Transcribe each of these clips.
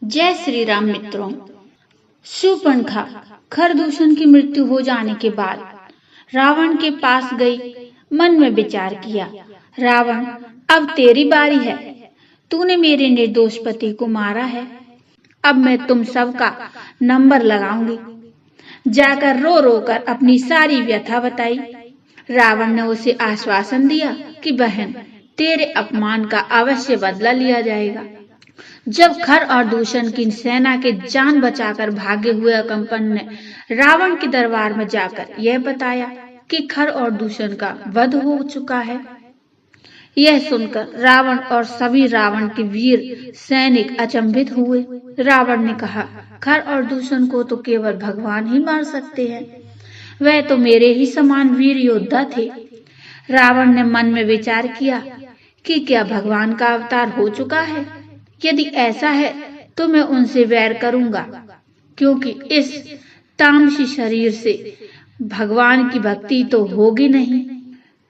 जय श्री राम मित्रों। शूर्पणखा खरदूषण की मृत्यु हो जाने के बाद रावण के पास गई। मन में विचार किया, रावण अब तेरी बारी है। तूने मेरे निर्दोष पति को मारा है। अब मैं तुम सबका नंबर लगाऊंगी। जाकर रो रो कर अपनी सारी व्यथा बताई। रावण ने उसे आश्वासन दिया कि बहन, तेरे अपमान का अवश्य बदला लिया जाएगा। जब खर और दूषण की सेना के जान बचाकर भागे हुए अकंपन ने रावण के दरबार में जाकर यह बताया कि खर और दूषण का वध हो चुका है, यह सुनकर रावण और सभी रावण के वीर सैनिक अचंभित हुए। रावण ने कहा, खर और दूषण को तो केवल भगवान ही मार सकते हैं। वह तो मेरे ही समान वीर योद्धा थे। रावण ने मन में विचार किया कि क्या भगवान का अवतार हो चुका है। यदि ऐसा है तो मैं उनसे वैर करूंगा, क्योंकि इस तामसी शरीर से भगवान की भक्ति तो होगी नहीं।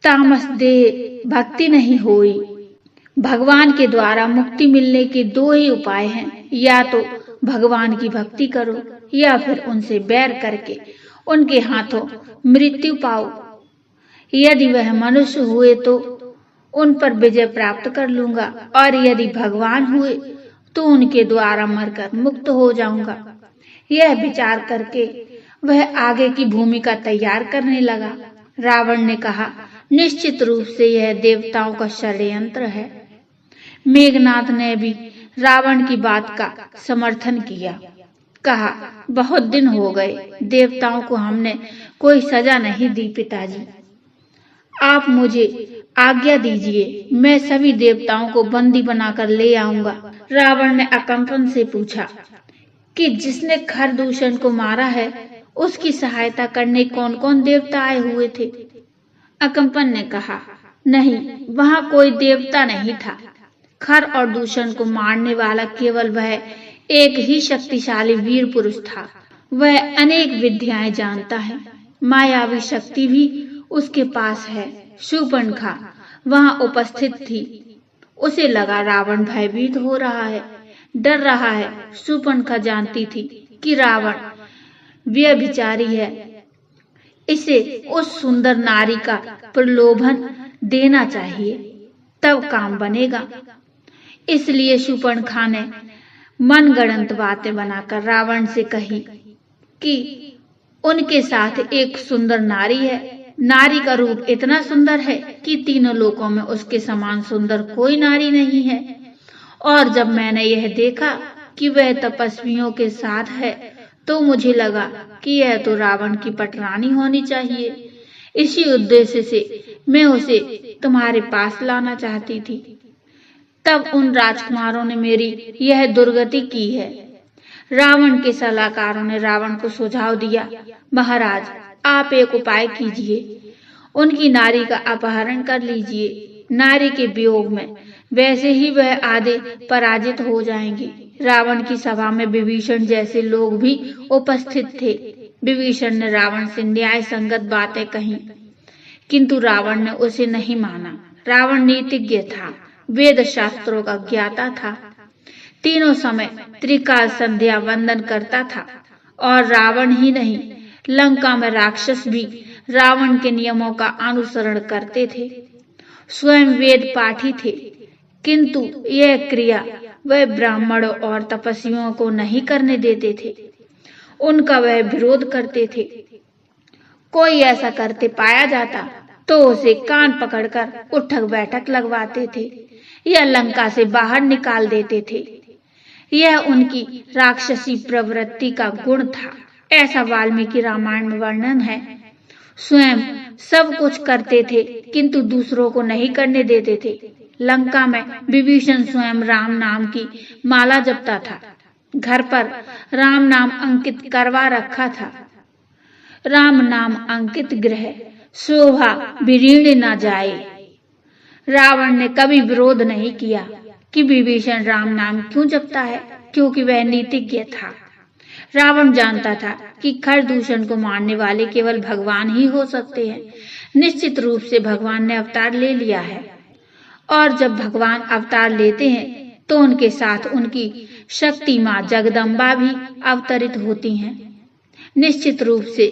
तामस देह भक्ति नहीं होई। भगवान के द्वारा मुक्ति मिलने के दो ही उपाय हैं, या तो भगवान की भक्ति करो या फिर उनसे बैर करके उनके हाथों मृत्यु पाओ। यदि वह मनुष्य हुए तो उन पर विजय प्राप्त कर लूंगा, और यदि भगवान हुए तो उनके द्वारा मरकर मुक्त हो जाऊंगा। यह विचार करके वह आगे की भूमिका तैयार करने लगा। रावण ने कहा, निश्चित रूप से यह देवताओं का षड्यंत्र है। मेघनाथ ने भी रावण की बात का समर्थन किया। कहा, बहुत दिन हो गए, देवताओं को हमने कोई सजा नहीं दी। पिताजी, आप मुझे आज्ञा दीजिए, मैं सभी देवताओं को बंदी बनाकर ले आऊंगा। रावण ने अकंपन से पूछा कि जिसने खरदूषण को मारा है उसकी सहायता करने कौन कौन देवता आए हुए थे। अकंपन ने कहा, नहीं, वहां कोई देवता नहीं था। खर और दूषण को मारने वाला केवल वह एक ही शक्तिशाली वीर पुरुष था। वह अनेक विद्याएं जानता है, मायावी शक्ति भी उसके पास है। शूर्पणखा वहां उपस्थित थी। उसे लगा रावण भयभीत हो रहा है, डर रहा है। शूर्पणखा जानती थी कि रावण व्यभिचारी है। इसे उस सुंदर नारी का प्रलोभन देना चाहिए, तब काम बनेगा। इसलिए शूर्पणखा ने मनगढ़ंत बातें बनाकर रावण से कही कि उनके साथ एक सुंदर नारी है। नारी का रूप इतना सुंदर है कि तीनों लोकों में उसके समान सुंदर कोई नारी नहीं है। और जब मैंने यह देखा कि वह तपस्वियों के साथ है तो मुझे लगा कि यह तो रावण की पटरानी होनी चाहिए। इसी उद्देश्य से मैं उसे तुम्हारे पास लाना चाहती थी। तब उन राजकुमारों ने मेरी यह दुर्गति की है। रावण के सलाहकारों ने रावण को सुझाव दिया, महाराज, आप एक उपाय कीजिए, उनकी नारी का अपहरण कर लीजिए। नारी के वियोग में वैसे ही वह आधे पराजित हो जाएंगे। रावण की सभा में विभीषण जैसे लोग भी उपस्थित थे। विभीषण ने रावण से न्याय संगत बातें कही, किंतु रावण ने उसे नहीं माना। रावण नीतिज्ञ था, वेद शास्त्रों का ज्ञाता था, तीनों समय त्रिकाल संध्या वंदन करता था। और रावण ही नहीं, लंका में राक्षस भी रावण के नियमों का अनुसरण करते थे। स्वयं वेद पाठी थे, किंतु यह क्रिया वह ब्राह्मणों और तपस्वियों को नहीं करने देते थे। उनका वह विरोध करते थे। कोई ऐसा करते पाया जाता तो उसे कान पकड़कर उठक बैठक लगवाते थे या लंका से बाहर निकाल देते थे। यह उनकी राक्षसी प्रवृत्ति का गुण था। ऐसा वाल्मीकि रामायण में वर्णन है। स्वयं सब कुछ करते थे किंतु दूसरों को नहीं करने देते थे। लंका में विभीषण स्वयं राम नाम की माला जपता था। घर पर राम नाम अंकित करवा रखा था। राम नाम अंकित गृह शोभा विरीण न जाए। रावण ने कभी विरोध नहीं किया कि विभीषण राम नाम क्यों जपता है, क्योंकि वह नीतिज्ञ था। रावण जानता था कि खरदूषण को मारने वाले केवल भगवान ही हो सकते हैं। निश्चित रूप से भगवान ने अवतार ले लिया है, और जब भगवान अवतार लेते हैं तो उनके साथ उनकी शक्ति माँ जगदम्बा भी अवतरित होती हैं। निश्चित रूप से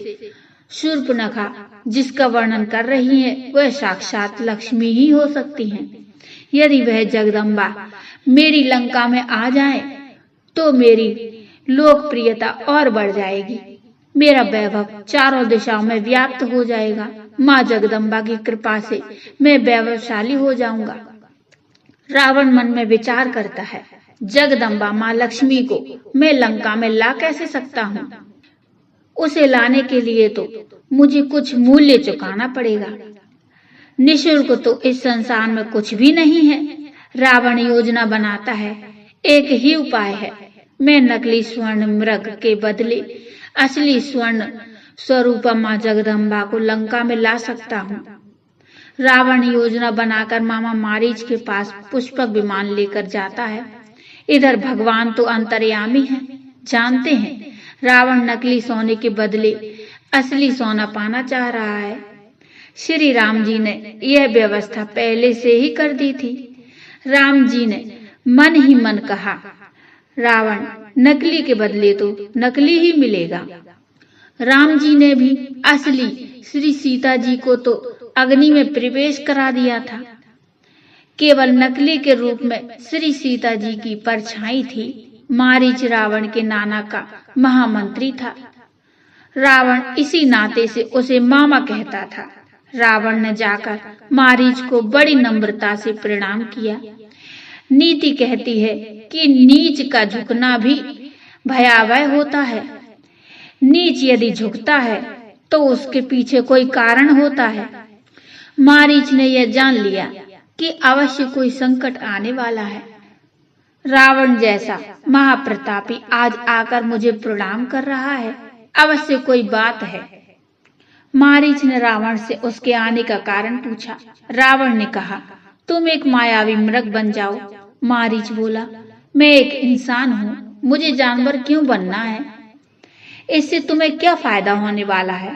शूर्पणखा जिसका वर्णन कर रही है वह साक्षात लक्ष्मी ही हो सकती हैं। यदि वह जगदम्बा मेरी लंका में आ जाए तो मेरी लोकप्रियता और बढ़ जाएगी, मेरा वैभव चारों दिशाओं में व्याप्त हो जाएगा। माँ जगदम्बा की कृपा से मैं वैभवशाली हो जाऊंगा। रावण मन में विचार करता है, जगदम्बा माँ लक्ष्मी को मैं लंका में ला कैसे सकता हूँ? उसे लाने के लिए तो मुझे कुछ मूल्य चुकाना पड़ेगा। निःशुल्क तो इस संसार में कुछ भी नहीं है। रावण योजना बनाता है, एक ही उपाय है, मैं नकली स्वर्ण मृग के बदले असली स्वर्ण स्वरूपा माँ जगदम्बा को लंका में ला सकता हूँ। रावण योजना बनाकर मामा मारीच के पास पुष्पक विमान लेकर जाता है। इधर भगवान तो अंतर्यामी हैं, जानते हैं रावण नकली सोने के बदले असली सोना पाना चाह रहा है। श्री राम जी ने यह व्यवस्था पहले से ही कर दी थी। राम जी ने मन ही मन कहा, रावण नकली के बदले तो नकली ही मिलेगा। राम जी ने भी असली श्री सीता जी को तो अग्नि में प्रवेश करा दिया था। केवल नकली के रूप में श्री सीता जी की परछाई थी। मारीच रावण के नाना का महामंत्री था। रावण इसी नाते से उसे मामा कहता था। रावण ने जाकर मारीच को बड़ी नम्रता से प्रणाम किया। नीति कहती है कि नीच का झुकना भी भयावह होता है। नीच यदि झुकता है तो उसके पीछे कोई कारण होता है। मारीच ने यह जान लिया कि अवश्य कोई संकट आने वाला है। रावण जैसा महाप्रतापी आज आकर मुझे प्रणाम कर रहा है, अवश्य कोई बात है। मारीच ने रावण से उसके आने का कारण पूछा। रावण ने कहा, तुम एक मायावी मृग बन जाओ। मारीच बोला, मैं एक इंसान हूँ, मुझे जानवर क्यों बनना है? इससे तुम्हें क्या फायदा होने वाला है?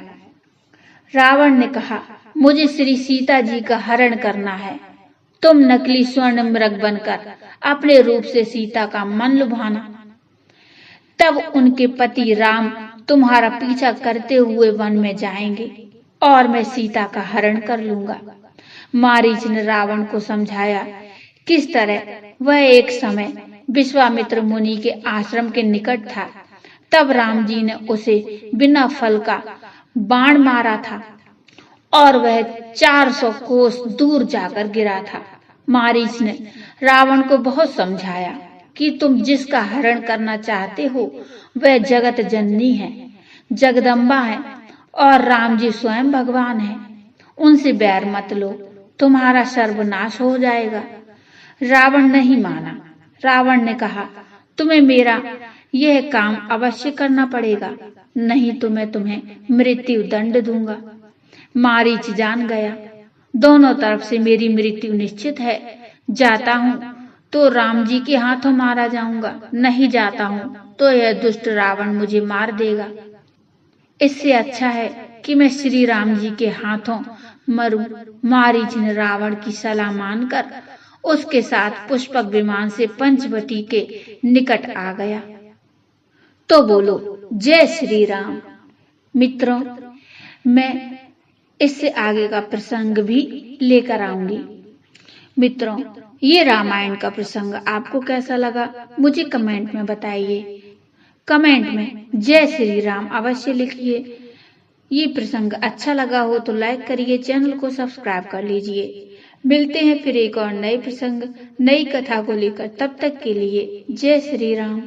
रावण ने कहा, मुझे श्री सीता जी का हरण करना है। तुम नकली स्वर्ण मृग बनकर अपने रूप से सीता का मन लुभाना, तब उनके पति राम तुम्हारा पीछा करते हुए वन में जाएंगे और मैं सीता का हरण कर लूंगा। मारीच ने रावण को समझाया किस तरह वह एक समय विश्वामित्र मुनि के आश्रम के निकट था। तब राम जी ने उसे बिना फल का बाण मारा था और वह 400 कोस दूर जाकर गिरा था। मारीच ने रावण को बहुत समझाया कि तुम जिसका हरण करना चाहते हो वह जगत जननी है, जगदम्बा है और राम जी स्वयं भगवान है। उनसे बैर मत लो, तुम्हारा सर्वनाश हो जाएगा। रावण नहीं माना। रावण ने कहा, तुम्हें मेरा यह काम अवश्य करना पड़ेगा, नहीं तो मैं तुम्हें मृत्यु दंड दूंगा। मारीच जान गया, दोनों तरफ से मेरी मृत्यु निश्चित है। जाता हूँ तो राम जी के हाथों मारा जाऊंगा, नहीं जाता हूँ तो यह दुष्ट रावण मुझे मार देगा। इससे अच्छा है कि मैं श्री राम जी के हाथों मरूं। मारीच ने रावण की सलाह मानकर उसके साथ पुष्पक विमान से पंचवटी के निकट आ गया। तो बोलो जय श्री राम। मित्रों, मैं इससे आगे का प्रसंग भी लेकर आऊंगी। मित्रों, ये रामायण का प्रसंग आपको कैसा लगा मुझे कमेंट में बताइए। कमेंट में जय श्री राम अवश्य लिखिए। ये प्रसंग अच्छा लगा हो तो लाइक करिए, चैनल को सब्सक्राइब कर लीजिए। मिलते हैं फिर एक और नए प्रसंग, नई कथा को लेकर। तब तक के लिए जय श्री राम।